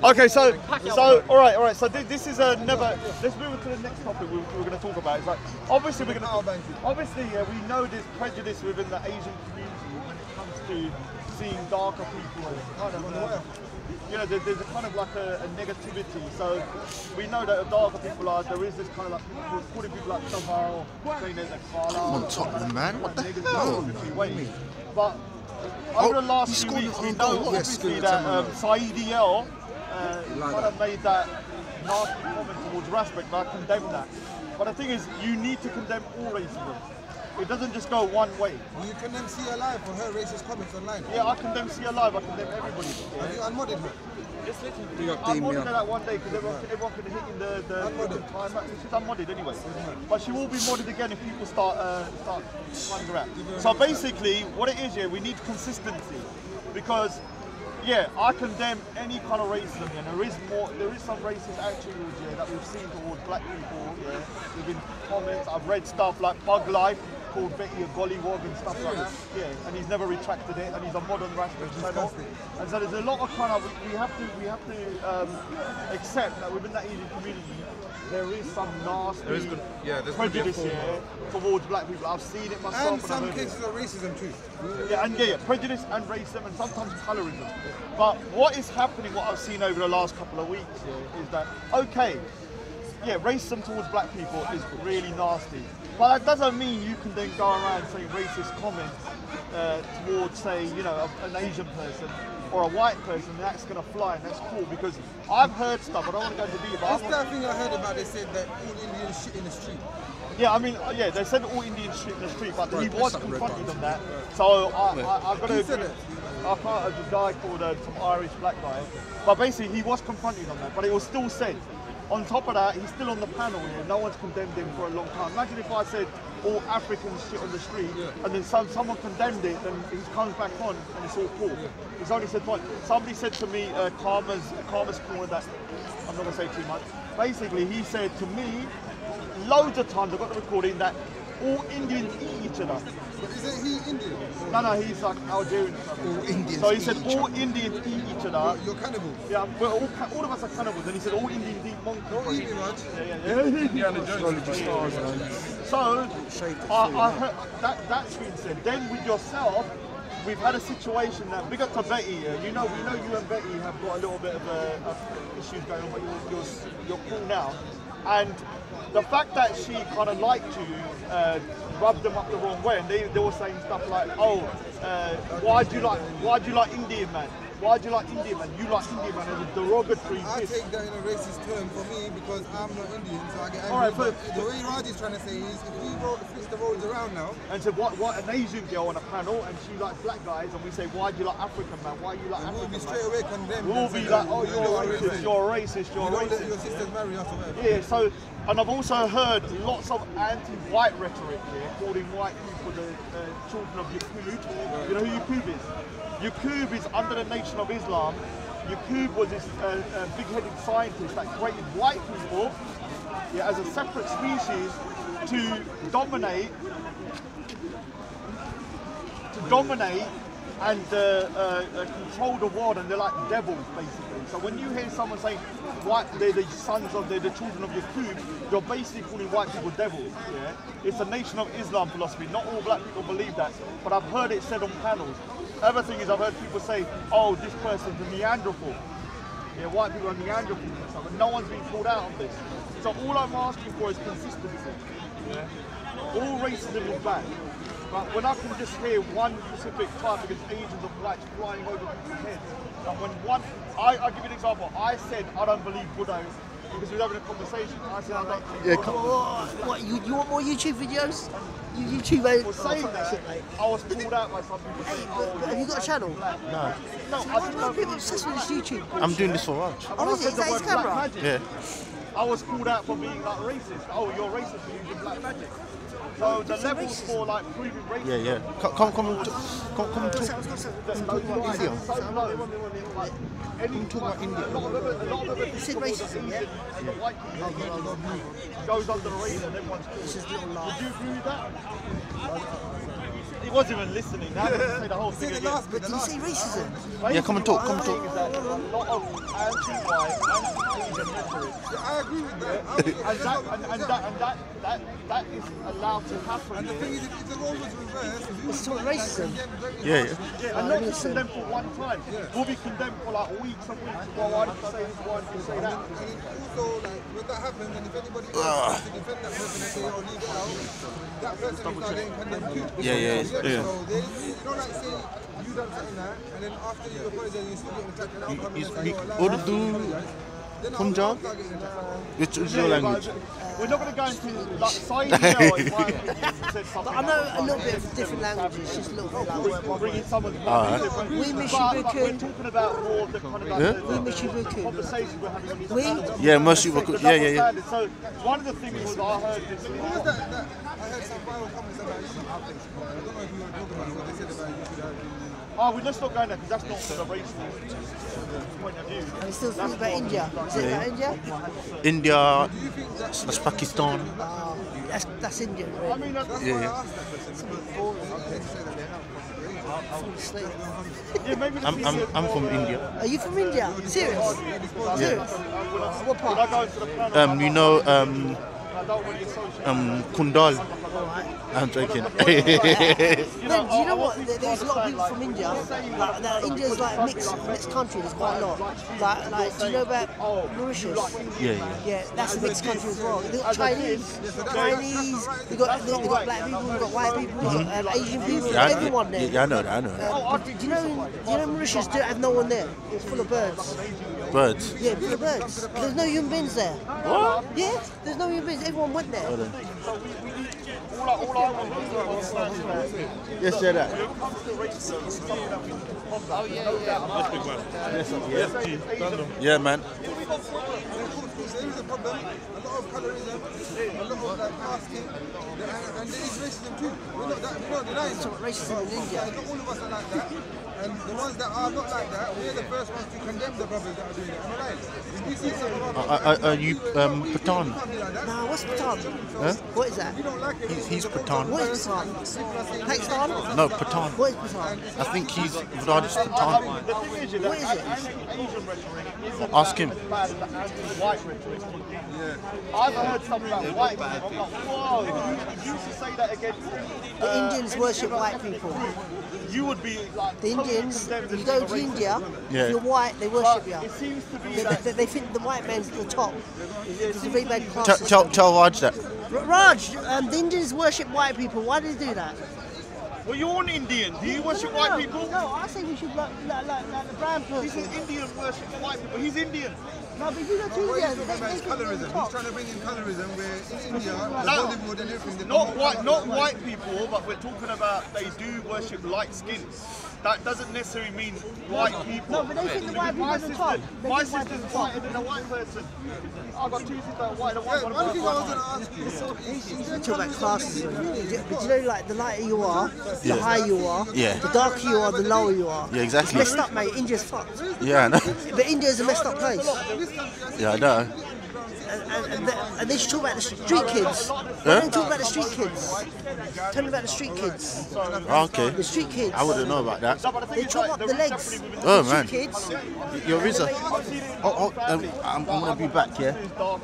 Okay, so all right. So this is never. Let's move on to the next topic we're going to talk about. It's like obviously we know there's prejudice within the Asian community when it comes to seeing darker people as kind of there's a kind of like a negativity. So we know that darker people there is this kind of like calling people like Saval, saying there's a Kala. On Tottenham, man. What the hell? But over the last few weeks, we know obviously that Saad kind of made that nasty comment towards Raspberry, and I condemn that. But the thing is, you need to condemn all racism. It doesn't just go one way. You condemn Sia Live for her racist comments online? Yeah, I condemn Sia Live, I condemn everybody. Have you unmodded her? I modded her that one day because everyone could hit in the time. She's unmodded anyway. But she will be modded again if people start finding her out. So basically, what it is, we need consistency. Because, I condemn any kind of racism, and there is some racist attitudes that we've seen towards black people, within comments. I've read stuff like Bug Life called Betty a gollywog and stuff like that. And he's never retracted it, and he's a modern Raspberry channel. And so there's a lot of kind of we have to accept that within that Asian community there is some nasty prejudice here towards black people. I've seen it myself. And some cases of racism too. Prejudice and racism, and sometimes colorism. But what is happening, what I've seen over the last couple of weeks is that racism towards black people is really nasty. But that doesn't mean you can then go around saying racist comments towards, say, an Asian person or a white person, and that's going to fly, and that's cool, because I've heard stuff, I don't want to go into detail. What's that thing I heard about? They said that all Indians shit in the street. Yeah, I mean, they said all Indians shit in the street, but he was confronted on that. So I've got to agree. I can't, a guy called some Irish black guy, but basically he was confronted on that, but it was still said. On top of that, he's still on the panel here. No one's condemned him for a long time. Imagine if I said all Africans shit on the street, and then someone condemned it, then he comes back on, and it's all cool. He's only said one. Somebody said to me, Karma's corner that, I'm not going to say too much. Basically, he said to me, loads of times, I've got the recording, that all Indians eat each other. But isn't he Indian? No, he's like Algerian. All Indians. So he said all Indians eat each other. You're cannibals. Yeah, well, all of us are cannibals. And he said all Indians eat monkeys. Don't eat me much. So I heard that's been said. Then with yourself, we've had a situation that big up to Betty. We know you and Betty have got a little bit of issues going on, but you're cool now. And the fact that she kind of liked you rubbed them up the wrong way, and they were saying stuff like, why do you like Indian man? Why do you like Indian man? You like Indian man as a derogatory. I take that in a racist term for me because I'm not Indian, so I get angry. Alright, but the way Ardz is trying to say is, if we fix the roads around now. And so what an Asian girl on a panel, and she likes black guys, and we say, why do you like African man? Why you like African man? We'll be straight away condemned. We'll be like, you're racist. You don't let your sisters marry us or whatever. Yeah, so, and I've also heard lots of anti-white rhetoric here, calling white people the children of Yaqub. You know who Yaqub is? Yaqub is under the Nation of Islam. Yaqub was this big-headed scientist that created white people as a separate species to dominate and control the world, and they're like devils basically. So when you hear someone saying they're the sons of, they're the children of Yaqub, you're basically calling white people devils. Yeah, it's a Nation of Islam philosophy. Not all black people believe that, but I've heard it said on panels. Other thing is, I've heard people say, "Oh, this person's a Neanderthal." Yeah, white people are Neanderthals and stuff, and no one's been called out on this. So all I'm asking for is consistency. Yeah, all racism is bad. But when I can just hear one specific type against Asians or blacks flying over people's heads, and when I'll give you an example. I said I don't believe Buddha because we were having a conversation. I said I don't believe Buddha. What, you want more YouTube videos? YouTube. For saying that, I was called out by some people saying, have you got a channel? No, I didn't know. People obsessed with this YouTube. I'm doing this for Ardz. Oh, is that his camera? Yeah. I was called out for being like racist. Oh, you're racist for using black magic. So the levels for like proving racism. Yeah. Come talk India. So low. Any talk about India. A lot of it is racism, yeah? And the white people goes under the radar and everyone's cool. Would you agree with that? wasn't even listening. Now let's say the whole Say thing the again. last bit. But do you say racism? Yeah, come and talk, come and Basically, talk. what I'm saying is that there's a lot of anti-white, anti-Asian rhetoric. I agree with that. That is allowed to happen. And the thing is, it's always reversed. It's not racism. Yeah, yeah. Yeah, and not just condemned for one time. We'll be condemned for like weeks and weeks. Well, why did you say this? Why did you say that? And also, like, when that happens, and if anybody tries to defend that person and say, oh, leave it out, that person will start getting condemned too. Yeah. So they, you don't like say you done something like that, and then after you apologize, you still get attacked and outcome and say, Urdu, Punjab? Which is your language? We're not going to go into like Saad now, in my opinion, said something. But I know a little bit of different languages, just a little bit like Bringing someone's We miss you, But we're Buku. talking about more the kind of like We miss you, Buku. conversations we're having on these We? Yeah, most people could. Yeah. So one of the things was I heard this. What was that? I heard some viral comments about you. I don't know if you were talking about what they said about you should have been. Oh, we're just not going there because that's not from a racial point of view. And we still speak about India. Is it about India? India, that's Pakistan. Oh, that's India, I really. mean, that's Yeah. yeah, maybe the I'm from India. Are you from India? Serious? Serious? What When I part? go into the panel, You know, I don't really associate. Kundal. Alright. I'm joking. No, do you know what? There's a lot of people from India. Like, India's like mixed country. There's quite a lot. Like, do you know about Mauritius? Yeah. Yeah, that's a mixed country as well. They got Chinese. They got black people. They got white people. They got Asian people. Everyone there. Yeah, I know that. But do you know Mauritius don't have no one there? It's full of birds. Birds. Yeah, full of birds. There's no human beings there. What? Yeah, there's no human beings. Everyone went there. All I want to understand is that Yes, say that. when it comes to racism, it's something that we need to combat. Yeah, man. There is a problem, a lot of colorism, a lot of like casting, and there is racism too. We're not denying That's what racism in India. Not all of us are like that. And the ones that are not like that, we're the first ones to condemn the brothers that are doing it. Am I right? If we see something wrong, Are you Patan? can't be like that. Nah, what's Patan? Huh? What is that? We don't like it. He's Patan. What is Patan? Pakistan? No, Patan. What is Patan? I think he's Ardz Patan. The thing is, What is it? anti-Asian rhetoric isn't Ask him. as bad as the anti-white rhetoric. I've heard something about white people. I'm like, whoa, if you used to say that against The Indians worship white people. you would be like The Indians, condemned you as go being to racist. India, Yeah. if you're white, they worship you. It seems to be that They think the white man's at the top. It's a very bad class system. Tell Raj that. Raj, the Indians worship white people. Why do they do that? well, you're an Indian. Do you worship white people? No, I say we should like the brown He's person. an Indian worships white people. He's Indian. No, but you go to What India, he's talking about is they colorism. He's trying to bring in colorism where in India, Bollywood and everything. they Not promote white, not white people, but we're talking about they do worship light skin. That doesn't necessarily mean white people. No, but they think the white people My are the top. sister, They my think white sister's people are whiter than a white person. I've got two sisters that are white. The Yeah, one one thing I was going to white. ask you. You talk about classism, but you know, like the lighter you are, the higher you are, Yeah. the darker you are, the lower you are. Yeah, exactly. It's messed up, mate. India's fucked. Yeah, I know. But India's a messed up place. Yeah, I know. And they should talk about the street kids. They don't talk about the street kids. Tell me about the street kids. Okay. The street kids. I wouldn't know about that. They chop up the legs. Oh, The man. street kids. You're Rizza. I'm gonna be back, yeah? Tell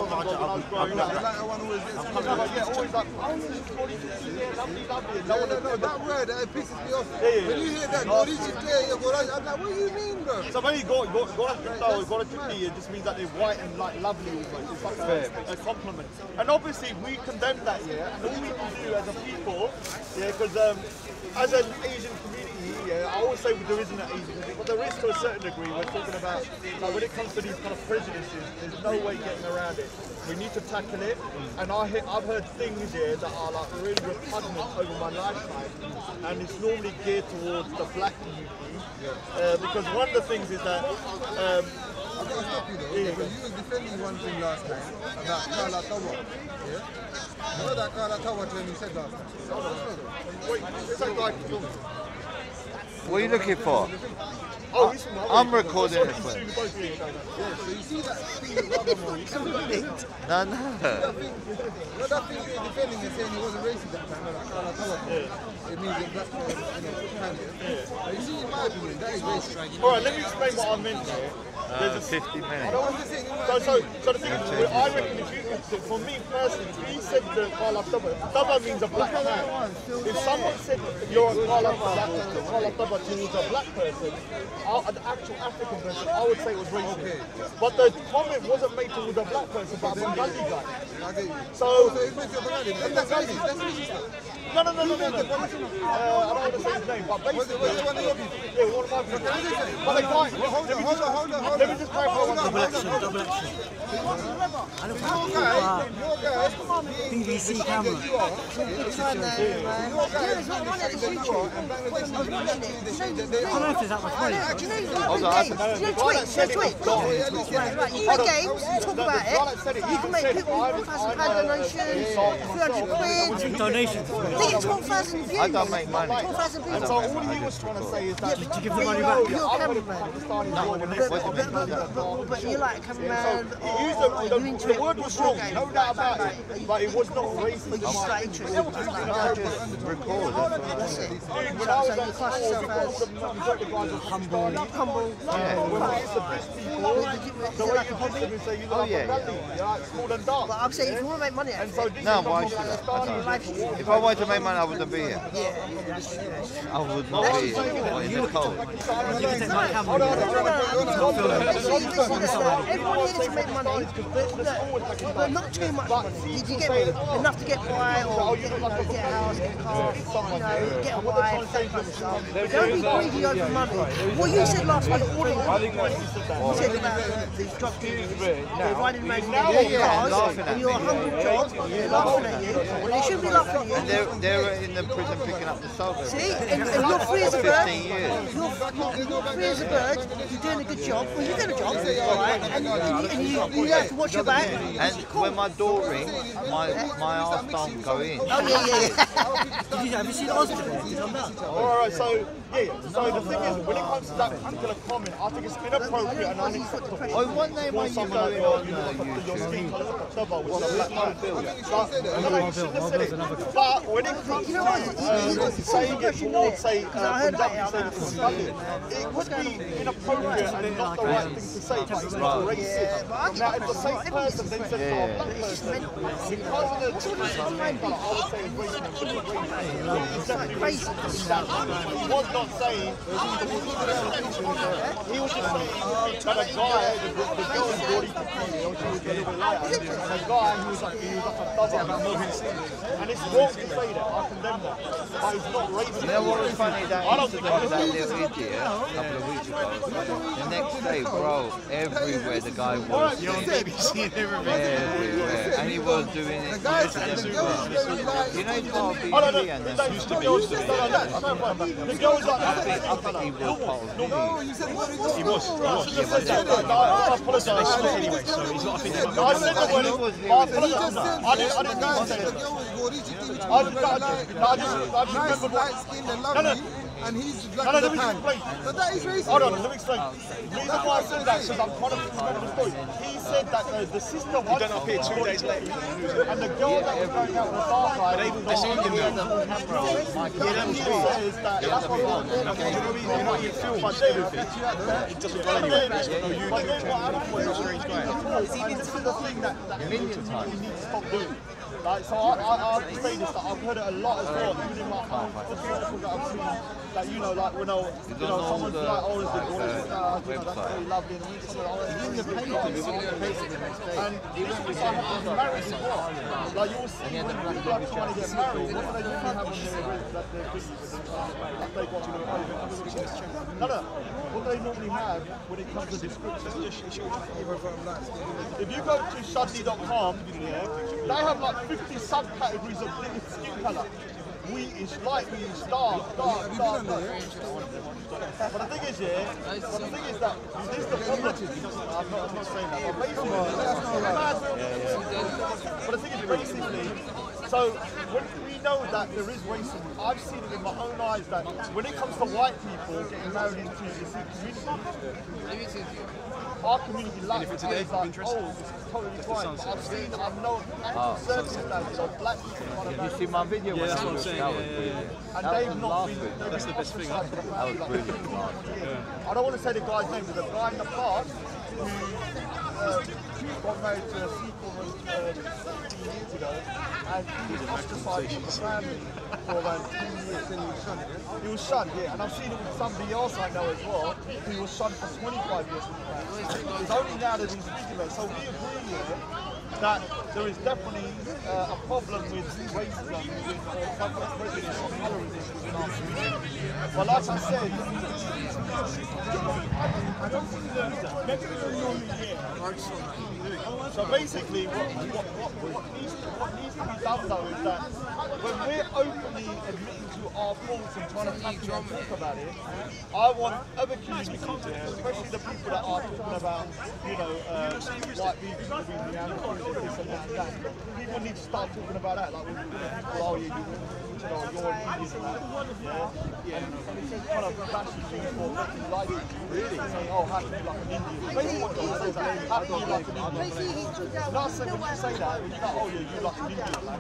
Raj, I'll be back. The lighter one always gets me. Yeah, always like, oh, this is lovely. No, that word, that pisses me off. When you hear that, go reach it there, you go, I'm like, what do you mean, bro? So when you go to Chutney, it just means that they're white and like lovely almost. It's like a compliment. And obviously we condemn that, yeah. And all we can do as a people, yeah, because as an Asian community, yeah, I always say there isn't an Asian community, but there is to a certain degree. We're talking about like when it comes to these kind of prejudices, there's no way getting around it. We need to tackle it. And I've heard things here that are like really repugnant over my lifetime, and it's normally geared towards the black community. Because one of the things is that I've got to stop you though, because you was defending one thing last time about Kala Tawa. Yeah? You know that Kala Tawa term you said last time? wait, it's like What are you looking for? Oh, he's from I'm recording it. So you see that thing with Ragamuffin? No. That thing you're defending and saying he wasn't racist that time, like colour colour. It means a black kind of. But you see, in my opinion, that is racist. Alright, let me explain what I meant there. 50 minutes. So the thing is, I reckon if you, for me personally, if he said the Kala Taba means a black man. If someone said you're a Kala Taba towards a black person, an actual African person, I would say it was racist. But the comment wasn't made towards a black person, but a Bengali guy. So it's meant to be that's racist. No. I don't want to say his name, but basically, one of your people. Yeah, one of my people. But the guy, hold on. Let me just clarify one thing. Double action. BBC camera. Big time there, man. There's not money at the future. I don't know if there's that much money. Do you know Twitch? Right, you make games, you talk about it. You can make people £1,000 donations, 300 quid. Donations. They get 12,000 views. I don't make money. 12,000 views. So all he was trying to say is that Did you give the money back? You're a cameraman. But you're like a cameraman, or you into the word was wrong, no doubt about it, but it was not racist. But you just like interested. Record. When I was at school, because the majority of guys were Humble. when I used to diss people, the way you diss them is say you look like a belly, you're like small and dark. But I'm saying if you want to make money out of it, No, why should I? If I wanted to make money, I wouldn't be here. I would not be here. In the cold. Everyone needs to make money, but not too much money. Did you get enough to get by, or get a house, get a car, get a wife, that kind of stuff? Don't be greedy over money. What you said last week, you said about the drug dealers, they're riding around in cars, and you're a humble job, they're laughing at you, well they shouldn't be laughing at you. And they're in the prison picking up the soul. See, and you're free as a bird. 15 years. You're free as a bird. You're doing a good job. Well, you're doing a job, right? And you have to watch your back. And when my door rings, my arse don't go in. Oh yeah. Have you seen Ardz today? Alright, so the thing is, when it comes to that particular comment, I think it's inappropriate and unacceptable. Oh, one name when you go in on Your skin colour, which is a black man. But when it comes to saying it towards, say, it would be inappropriate and not the right thing to say, but it's not racist. Now, if the same person then says to a black person, because of the skin colour, I would say it's racist. It's definitely racist. He was not saying, he was just saying that a guy, the girl was body to female, she was a little bit lighter, and a guy who was like a double, and it's wrong to say that, I condemn that, but it's not racist. You know what was funny? That incident with that little idiot a couple of weeks ago. The next day, bro, everywhere the guy was. You're on BBC and Everywhere. And he was doing it. You know, he's part of BBC and The girl was like, I think he was part of BBC. No, you said what? He was. I apologise. Anyway, so he's not a thing. I said the word, I apologise. I didn't mean to say that. I just remembered what... And he's No, let me just explain. But that is racist. Hold on, let me explain. The reason why I said that is because I'm trying to remember the story. He said that the sister was... He don't appear 2 days later. And the girl that was going out on the dark side... They seen him now. And he says that... That's what I'm You know you film stupid. It doesn't go anywhere. But then what happened was a strange guy. This is the thing that we need to stop doing. Like, so I say this, that I've heard it a lot as well, even in my own circle that I've seen, that, you know, like, when someone's like, oh, is the boy, that's very lovely, and we just say, oh, it's really good. And this was like happening to marriage as well. Like, you'll see when people are trying to get married, what do they normally have on their wrist that they're busy with? Like, they watch the No. What do they normally have when it comes to description? If you go to shuddy.com, they have like 50 subcategories of skin colour. Wheatish, light wheatish, dark. But the thing is, that this is the problem. I'm not saying that, but basically, but the thing is, basically, so when we know that there is racism. I've seen it with my own eyes that when it comes to white people getting married into the community, our community lacks like, oh, it's totally fine. But I've seen, I've known circumstances of black people trying to Did you see my video? Yeah, that's what I'm saying. Yeah. and they've not been. That's the best thing. That was brilliant. I don't want to say the guy's name, but the guy in the past who got married to a sequel 15 years ago, and he was ostracized from the family for about 2 years. He was shunned, yeah, and I've seen it with somebody else I know as well, who was shunned for 25 years from the family. It's only now that he's speaking about it. So we agree here that there is definitely a problem with racism, with prejudice or colorism within our community. But like I said, so basically what needs to be done though is that when we're openly admitting to our faults and trying to tackle and talk about it, I want other communities, especially the people that are talking about, you know, white people being the anti-Indians, this and that and that. People need to start talking about that, like when people, oh yeah, you're an Indian, yeah, and kind of bashing you for making you like it. Really? Saying, oh, how can you like an Indian? Basically what you're saying is that, how can you like an Indian? Not saying when you say that, when you're like, oh yeah, you like an Indian, man.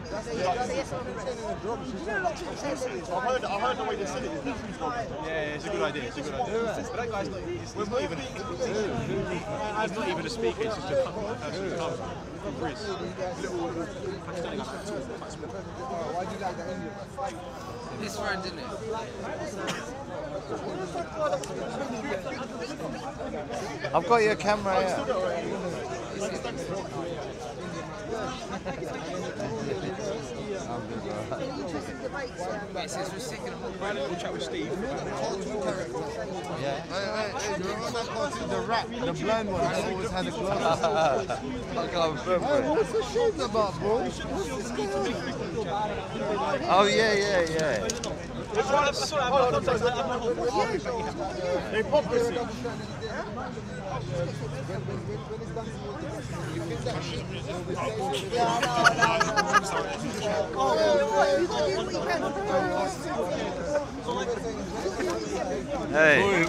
I heard the way they said it. Yeah, it's a good idea. It's a good idea. But that guy's not, he's not even a speaker, it's just a person who comes from Greece. Little Pakistani guy, quite small. Why do you like the Indian? This round, didn't it? I've got your camera here. It says we're sick of We'll chat with Steve. Yeah. The rap, the blind one, that always had a glass. I can't remember. What's the shit about, bro? Oh yeah. Hypocrisy. Hey.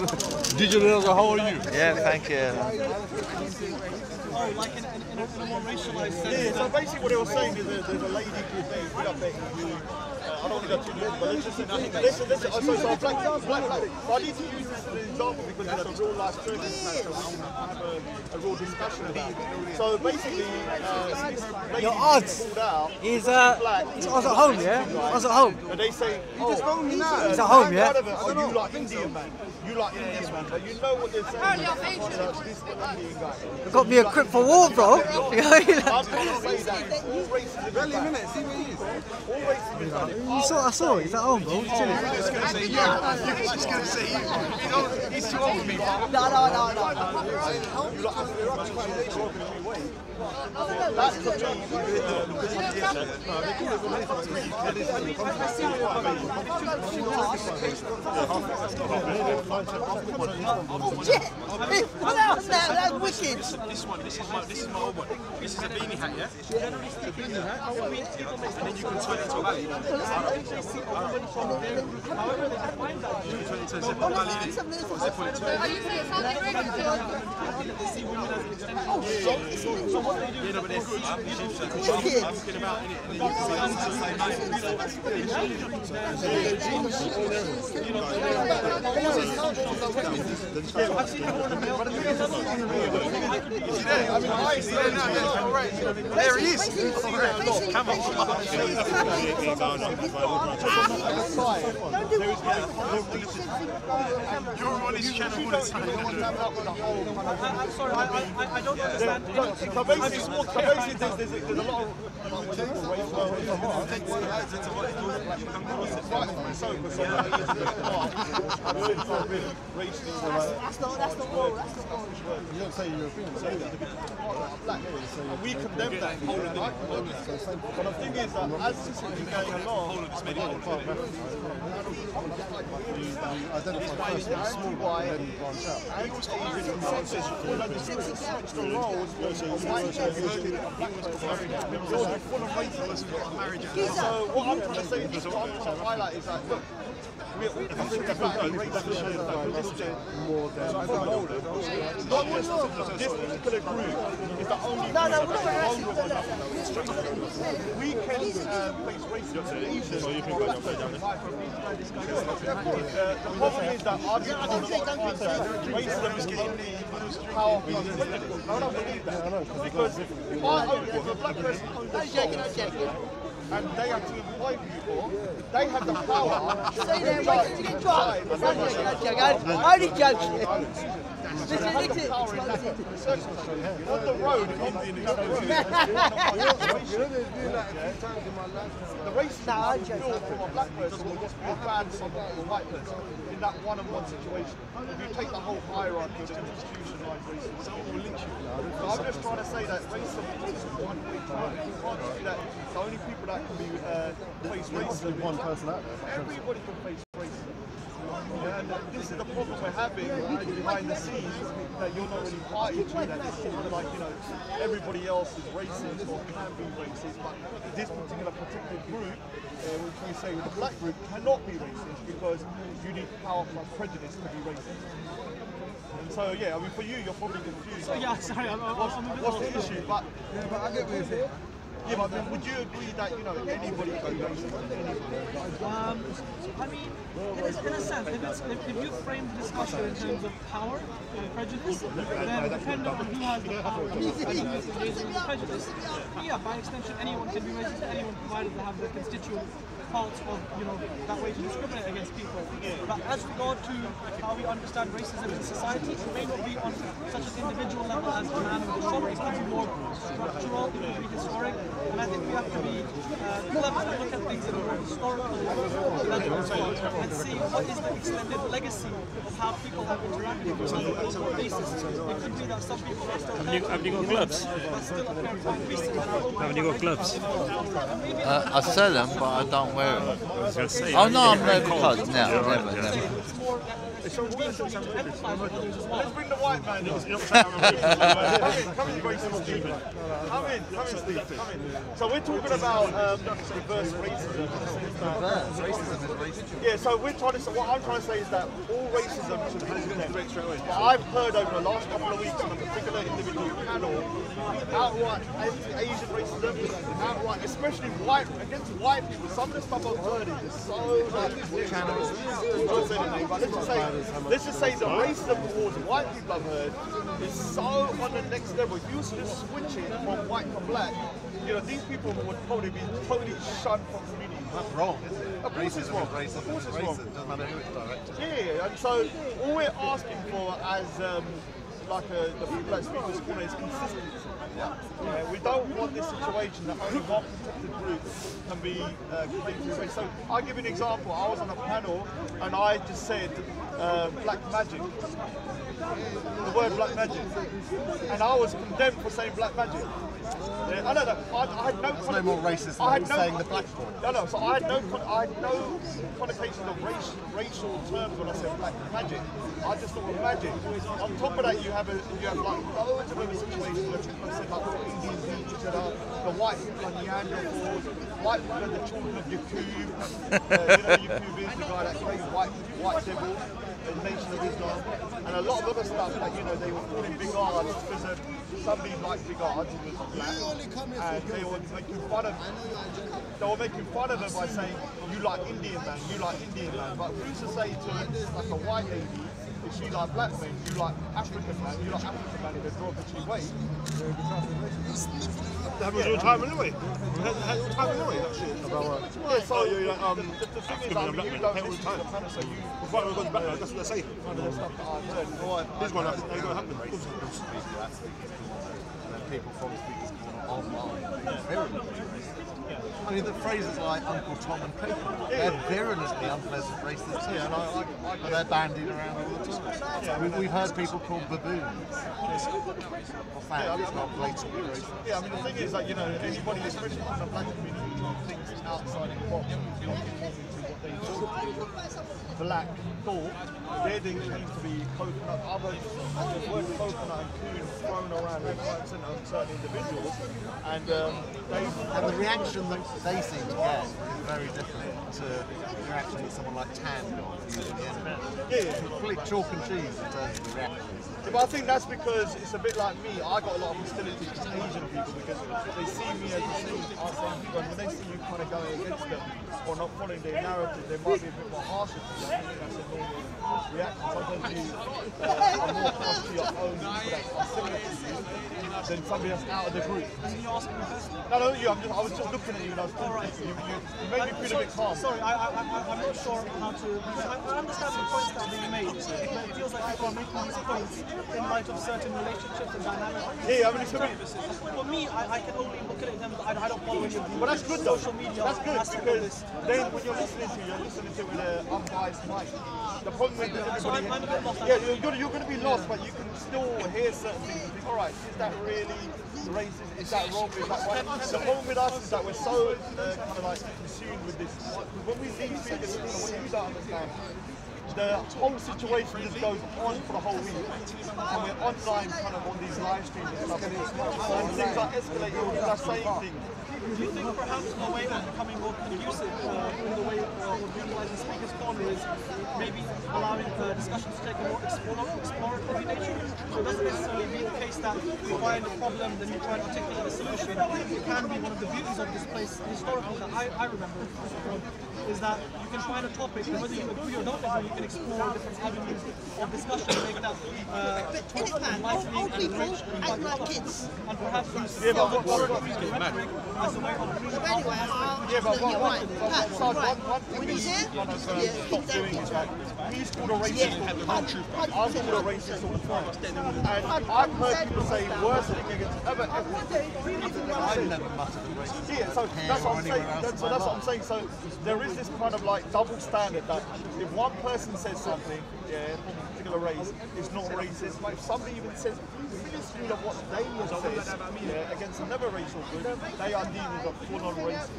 Digital, how are you? Yeah, thank you. Oh, like in a more racialized sense. Yeah, so basically what they were saying is there's a lady called Betty who, I don't want to go too deep, but listen. So black. But I need to use this as an example because it's a real life circumstance, so we can have a real discussion about it. So basically, Your Ardz is Ardz at home, yeah? Ardz at home. and they say, oh, He's at home, yeah? oh, you like Indian man. You like Indian man, but you know what they're saying. This Indian guy. Got me a crip for war, bro. I'm trying to say that all racism is bad. See where he is. All racism is bad. I saw it. He's at home, bro. He's chilling. He's going to say you. He's going to say you. He's too old for me. No. You like that's the That's wicked. This is my old one. This is a beanie hat, yeah? The beanie hat? And then you can turn it into a valley. You can turn it into a zip on valley. Zip on it. Yeah, no, but they're good. I'm talking about it. And then you can there he is. Come on. You're on his channel all the time. I'm sorry, I don't understand. So basically, there's a lot of That's the wall. You don't say European, say that. we condemn that whole of the but the thing is that as this is going along, You identify first as small white, then branch out. And switch the roles of white person and black person. You're full of racism. So what I'm trying to say is, what I'm trying to highlight is that, look, we're all concerned about racism more than not just this particular group is the only we can face racism. The problem is that racism is only powerful. I don't believe that. Because if a black person owns a shop and they have to employ people, they have the power to Only joking. on the road, the racism you feel from a black person will just be as bad as from a white person in that one-on-one situation. If you take the whole hierarchy of institutionalized racism, so I'm just trying to say that racism is one way. You can't see that the only people that can be face racism is one person out there. Everybody can face racism. And this is the problem we're having behind the scenes, that you're not really party to, that it's sort of like, you know, everybody else is racist or can be racist, but this particular group, which we say with the black group, cannot be racist because you need power plus prejudice to be racist. And so, yeah, I mean, for you, you're probably confused. So, yeah, sorry, what's the issue? But I get what you're saying. Yeah, but I mean, would you agree that, you know, anybody can be racist? I mean, in a sense, if you frame the discussion in terms of power and prejudice, then depending on who has the power and who's raising the prejudice, yeah, by extension, anyone can be racist to anyone provided they have the constituent parts of, you know, that way to discriminate against people. But as regard to how we understand racism in society, it may not be on such an individual level as the man with the shop. It could be more structural, it could be historic, and I think we have to be clever and look at things in a more historical level as well, and see what is the extended legacy of how people have interacted with on a global basis. It could be that some people are still Have you got gloves? Haven't you got gloves? I sell them, but I don't wear them. Oh no, I'm never cut. No, never. Let's bring the white man in. Come in, Grace and Stephen. Come in, Steve. Come in. So we're talking about reverse racism. Reverse racism is racism. Yeah, so we're trying to. So what I'm trying to say is that all racism should be condemned. But I've heard over the last couple of weeks on a particular individual panel, outright Asian racism, outright, especially white against white people. Some of the stuff I've heard is just so like. Let's just say the racism towards white people I've heard is so on the next level. If you was to just switch it from white to black, you know, these people would probably be totally shunned from communities. That's wrong, isn't it? Of course it's wrong. Of course it's wrong. Doesn't matter who it's directed. Yeah, and so all we're asking for as the people that speak this corner is consistency. Yeah, we don't want this situation that only one protected group can be completely racist. So I'll give you an example. I was on a panel and I just said black magic. The word black magic. And I was condemned for saying black magic. Yeah, I know that. I had no. That's no more racist than saying the black boy. No. So I had no connotations of racial terms when I said black magic. I just thought of magic. On top of that, you have like loads of other situations where people say like Indians eat each other, the white people are Neanderthals, white people are the children of Yakub. Yakub is the guy that plays white devil, the Nation of Islam, and a lot of other stuff that they were calling big Ardz because somebody liked big Ardz who was black, and they were making fun of. They were making fun of them by saying, "You like Indian man, you like Indian man." But who's to say to like a white lady? If she like black men, you like African man, you like African man in a derogatory way. That was your time anyway. Had your time anyway, that shit. Yeah, so the thing is, you don't listen to the panel, so you... Right, we're going back now, that's what they're saying. The stuff that I've heard. This one ain't going to happen. And then people from Speakers Corner online. I mean, the phrases like Uncle Tom and Coco, they're virulently unpleasant racists too, but they're bandied around all the time. We've heard people called baboons. What's that? It's not blatantly racist. Yeah, I mean, the thing is that, anybody, especially in the black community, who thinks outside the box, not conforming to what they thought black thought, they're then trained to be coconut, other the word coconut and coon thrown around left, right, and centre of certain individuals, and the reaction that they seem to get is very different to the reaction that someone like Tan got using the internet. Yeah, complete chalk and cheese in terms of the reactions. Yeah, but I think that's because it's a bit like me. I got a lot of hostility to Asian people because they see me as the same Asian people, and when they see you kind of going against them or not following their narrative, they might be a bit more harsh to you. I think that's a normal reaction. Sometimes you are more harsh to your own people that are similar to you than somebody that's out of the group. No, you. I was just looking at you and I was talking to you. You made me feel a bit calm. Sorry, I'm not sure how to. I understand the points that are being made, but it feels like people are making these points in light of certain relationships and dynamics. Yeah, I mean, for me, I can only look at it in terms of I don't follow any of the that's good though. social media. That's good because then when you're listening to it with an unbiased mind. The problem with everybody, you're going to be lost, but you can still hear certain things and think, all right, is that really racist? Is that wrong? Is that right? The problem with us is that we're so kind of like consumed with this. When we see figures, what you don't understand, the whole situation just goes on for the whole week, and we're online kind of on these live streams and stuff, and things are escalating, people are saying things. Do you think perhaps the way we're becoming more conducive in the way we're utilizing speakers' corners is maybe allowing discussions to take a more exploratory nature? So it doesn't necessarily be the case that we find a problem, then you try and articulate a solution. It can be one of the beauties of this place historically that I remember is that you can find a topic, and whether you agree or don't agree, you can explore different avenues of discussion to make that enlightening and rich and act like kids. And perhaps use rhetoric as a way of bringing out when he's here, stop doing is that he's called a racist all the time. I'm called a racist all the time. And I've heard people say worse things against other ethnic I've never muttered a racist. Yeah, so that's what I'm saying. That's what I'm saying. So there is this kind of like double standard that if one person says something, from a particular race, it's not racist. But if somebody even says minuscule of what they say against another racial group, they are deemed as a full-on racist.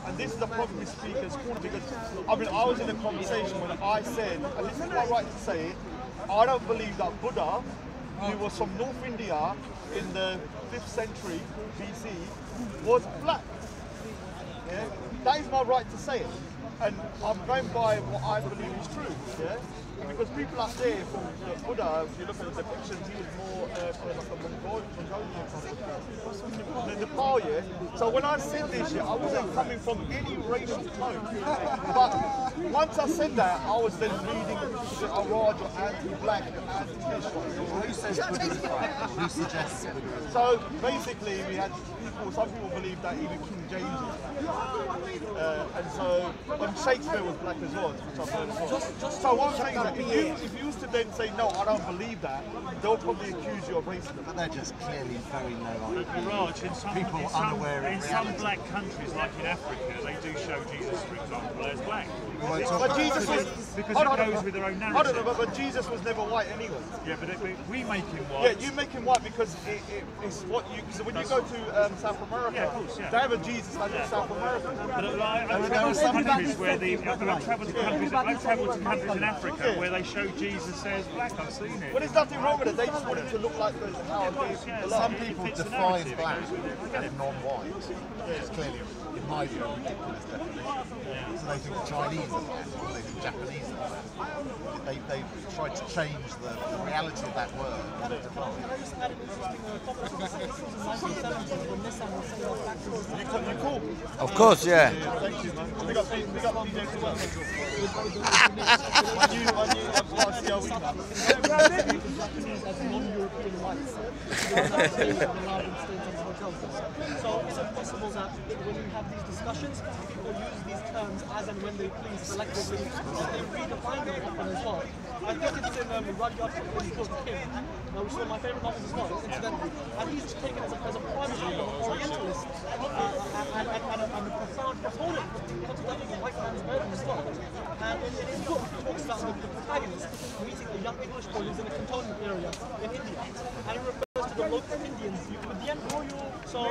And this is the problem with speakers' corner because I mean I was in a conversation when I said, and this is my right to say it, I don't believe that Buddha, who was from North India in the 5th century BC, was black. Yeah? That is my right to say it. And I'm going by what I believe is true. Yeah? Because people up there from Buddha, if you look at the depictions, he was more like a Mongolian kind of Nepal, yeah? So when I said this, I wasn't coming from any racial tone. But once I said that, I was then reading the Ardz or anti-black, anti-this. Who says Buddha is black? Who suggests Buddha is black? So basically, we had people, some people believe that even King James is black. And so, when Shakespeare was black as well, which I've heard as well. So one thing that if you used to then say, no, I don't believe that, they'll probably accuse you of racism. But they're just clearly very low Raj, people unaware of in some black countries, like in Africa, they do show Jesus, for example, as black. But Jesus was, because it goes with their own narrative. I don't know, but Jesus was never white anyway. Yeah, but we make him white. Yeah, you make him white because it's what you. So when you go to South America, they have a Jesus like in South America. But I've travelled to countries where I've travelled to countries in Africa where they show Jesus as black. I've seen it. Well, there's nothing wrong with it. They just want it to look like how some people define black as non-white. It's clearly, in my view, a ridiculous definition. So they think Chinese are black, or they think Japanese are black. They've tried to change the reality of that word. You cool? Of course, yeah. Thank you, man. Big up DJ as well. So is it possible that when you have these discussions, people use these terms as and when they please selectively, they redefine them often as well? I think it's in Rudyard Kipling's book Kim, which is one of my favourite novels as well, incidentally, and he's taken as a prime example of an Orientalist and a profound proponent of contemplating the white man's burden as well. And in his book, he talks about the protagonist meeting a young English boy who's in a cantonment area in India, and he refers to the local Indians, with the end royal, so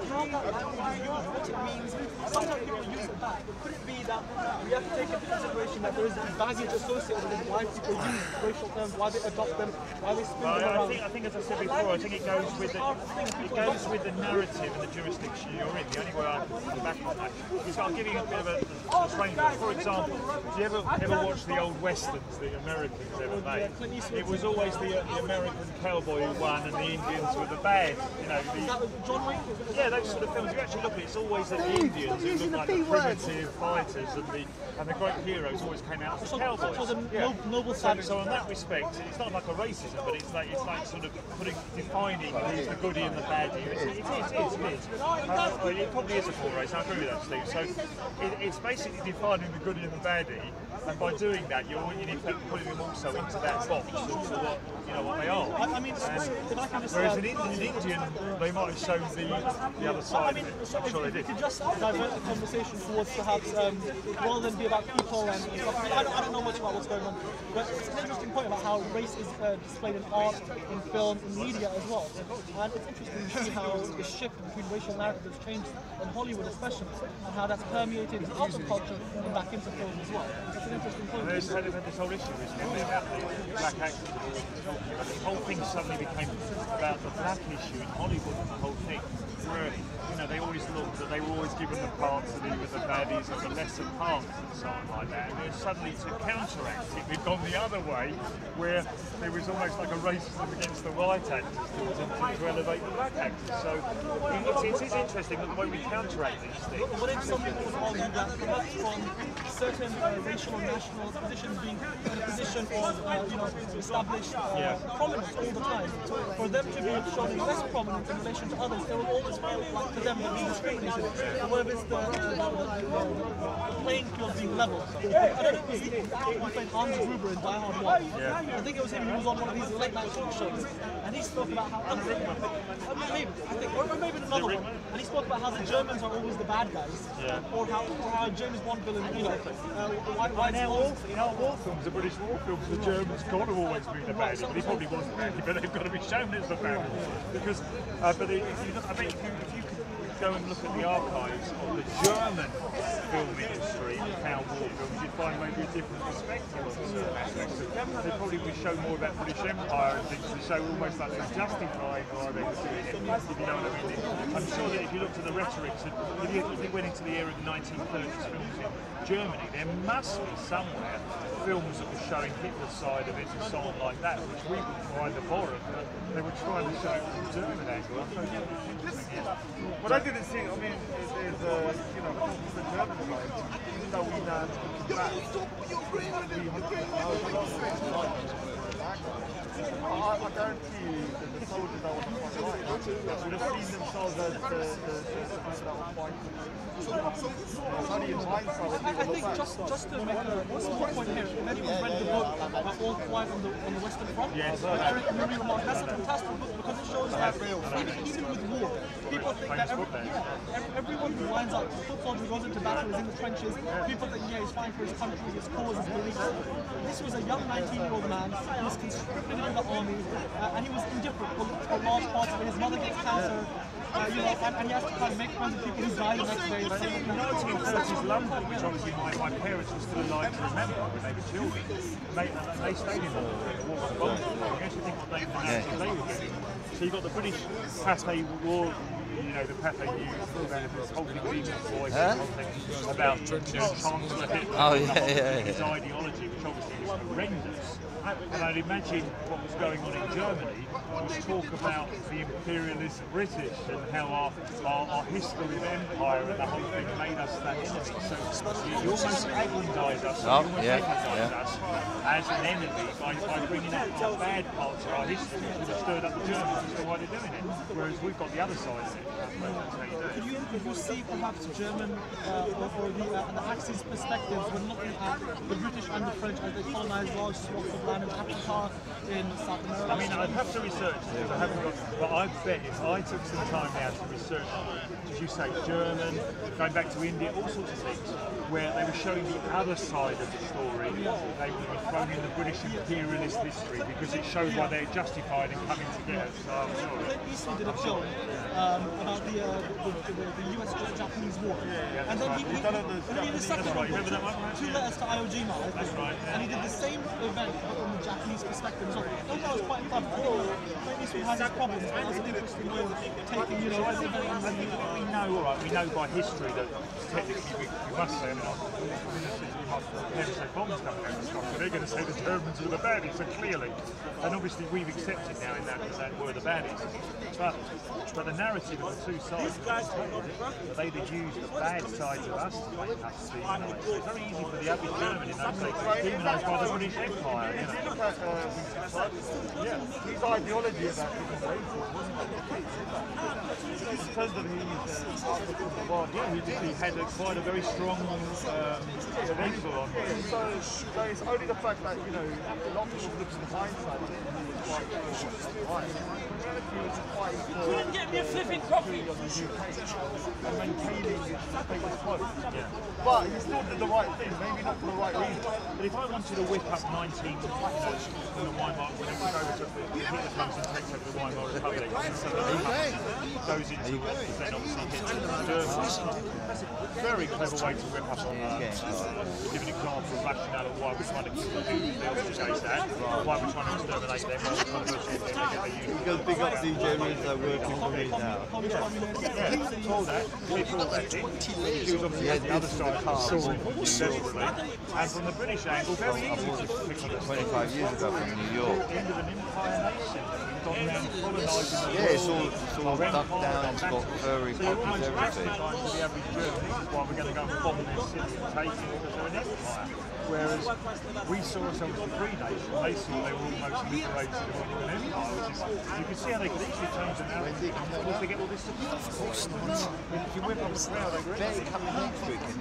how that language is used, what it means, sometimes people use it back. But could it be that we have to take into consideration that there is baggage associated with why people use racial terms, why they adopt them, why they spin them around? I think, as I said before, I think it goes with the narrative and the jurisdiction you're in. The only way I can come back on that is I'll give you a bit of a framework. For example, do you ever watch the old westerns the Americans ever made? It was always the American cowboy who won and the Indians were the bad. You know, yeah, those sort of films. You actually look at it, it's always the Indians who look like the primitive fighters, and the great heroes always came out as cowboys. Noble so in that respect, it's not like a racism, but it's like sort of defining who's the goodie and the baddie. It is. It probably is a full race. I agree with that, Steve. So it's basically defining the goodie and the baddie, and by doing that, you're in effect putting them also into that box of what they are. I mean, if I can just, whereas an Indian, they might have shown the other side. I mean, I'm sure they if did. you could just divert the conversation towards perhaps rather than be about people and stuff. I don't know much about what's going on, but it's an interesting point about how race is displayed in art, in film, in media as well. And it's interesting to see how the shift between racial narratives changed in Hollywood especially, and how that's permeated into other culture and back into film as well. It's an interesting point. There's had this whole issue recently about the black actors. The whole thing suddenly became about the black issue in Hollywood, and the whole thing, where they always looked that they were always given the parts of either the baddies or the lesser parts and so on like that. And then suddenly to counteract it, we've gone the other way, where there was almost like a racism against the white actors to elevate the black actors. So it is interesting that the way we counteract these things. But if some people would argue that perhaps from certain racial or national positions being in a position of established prominence all the time, for them to be shown less prominent in relation to others, they will always feel like to them they're being discriminated. Whether it's the playing field being level. I don't know if it was he played Ardz in Die Hard 1. I think it was him who was on one of these late night talk shows, and he spoke about how maybe another one, and he spoke about how the Germans are always the bad guys, or how James Bond villain, why in our war films, the British war films, the Germans got to always be the baddie, but he probably wasn't the baddie, but they've got to be shown as the baddie. Because, but if you look, I bet if you could go and look at the archives of the German film industry and how war films, you'd find maybe a different perspective on certain aspects. They probably would show more about British Empire and things to show almost like they're justifying why they were doing it, if you know what I mean. I'm sure that if you looked at the rhetoric, if you went into the era of the 1930s films in Germany, there must be somewhere films that were showing Hitler's side of it and so on like that, which we would find abhorrent, but they were trying to show it from the German angle. But I didn't see, I mean, there's the German side, even though we know I guarantee you that the soldiers that were on the front line would have seen themselves as the soldiers that were fighting. Only in hindsight, I think just to make a small point here, if anyone read the book All Quiet on the Western Front, that's a fantastic book because it shows that even with war, people think that everyone who lines up, the foot soldier who goes into battle is in the trenches, people think, he's fighting for his country, his cause, his beliefs. This was a young 19-year-old man who was conscripted into the army, and he was indifferent for large parts of it. His mother gets cancer, and he has to kind of make friends with people who die the next day. But in 1930s London, which obviously my parents were still alive to remember when they were children, they stayed in the war. I guess you think what they were getting. So you've got the British Pathé War, the Pathé News, this whole thing being voice, about Chancellor Hitler, his ideology, which obviously was horrendous. And I'd imagine what was going on in Germany was talk about the imperialist British and how our history of empire and the whole thing made us that enemy. So you almost aggrandise us, us as an enemy by bringing out the bad parts of our history, which would have stirred up the Germans as to why they're doing it. Whereas we've got the other side of Could you see perhaps German or the Axis perspectives when looking at the British and the French as they colonized large swaths of land in Africa, in South America? I mean, I'd have to research this. I haven't got, but I bet if I took some time now to research, as you say, German, going back to India, all sorts of things, where they were showing the other side of the story. They were thrown in the British imperialist history because it showed why they're justified in coming together. So I'm sure. Clint Eastwood did a film about the US-Japanese war. And then he did a second one, Remember that one? 2 Letters to Iwo Jima, I think. That's right. And he did the same event but from the Japanese perspective. So I thought that was quite clever. I think Clint Eastwood has his problems, but that's an interesting way of taking, you know, an event and we know, all right, we know by history that technically we must say, I mean, never say bombs coming out of Scotland, they're going to say the Germans were the baddies, so clearly. And obviously we've accepted now in that were the baddies. But the narrative of the two sides, they use the bad sides of us to make us demonise. It's very easy for the average German in those days to be demonised by the British Empire, you know. His ideology about human races wasn't like the case. In terms of his outlook on the world, yeah, he had quite a very strong angle on it. So it's only the fact that, you know, a lot of people look in hindsight and he was quite right. He was quite couldn't get me a flipping coffee on the UK and maintaining his status quo. But he still did the right thing, maybe not for the right reason. But if I wanted to whip up 19, you know, the Weimar, when it was over to Hitler comes and takes over the Weimar Republic, so goes into then obviously hits Germany. That's a very clever way to whip up on give an example of rationale of why we're trying to kill the Jews, they also chase that, why we're trying to exterminate them, why we're trying to push them, they get the Jews. Because big up DJ Rizzo working for me now. Yeah, all that, people that thing. He was obviously had the other side of the story desperately. And from the British angle, very easy to pick on 25 years ago from New York. The end of an empire nation. Yeah, it's all ducked down, it's got furry puppies, everything. For the average German, this is why we're going to go and bomb their city and take it because they're an empire. Whereas we saw ourselves as a free nation, they saw they were almost liberated from an empire, which is, you can see how they could easily change the narrative. Of course, they get all this support. If you whip up the crowd, they agree. They're coming next week. I'm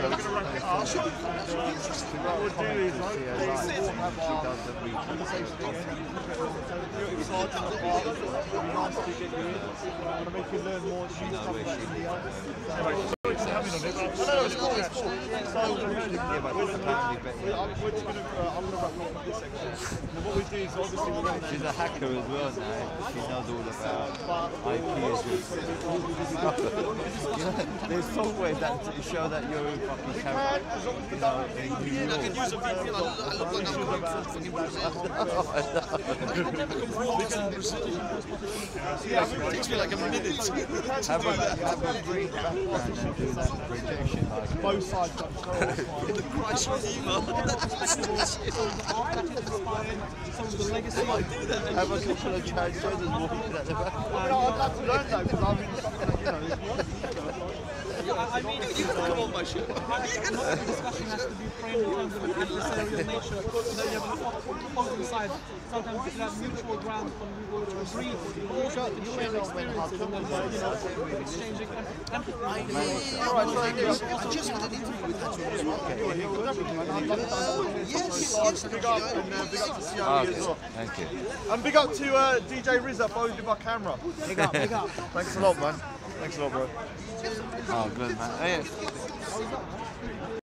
going to wrap it up. What we'll do is she does the conversation again. You're excited about it. It'll be nice to get you in. I want to make you learn more stuff about India. coming on it. No, it's cool, it's cool. So, Yeah, but it's apparently better. I'm going to wrap up this section. And what we do is obviously we're going to... She's a hacker as well now. She knows all about IP addresses. You know, there's software that show that you're a fucking character. You know, in New York. I can use a VPN. I've got no code for fucking Brazil. It takes me like a minute. Have a brief background and do that projection. Like, Both sides got The Christ Redeemer. have a couple of child soldiers walking at the back. I'd like to learn that because I mean, I mean, you can come on my show. The discussion has to be framed in terms of an adversarial nature. So you have an opposing side. Sometimes you can have mutual ground when we go to agree, but also you can share experiences and then, exchanging empathy. I just had an interview with that Yes. big up and big up to CRE as well. Thank you. And big up to DJ Rizzo for holding my camera. Big up, big up. Thanks a lot, man. Thanks a lot, bro. Oh, good man. Hey.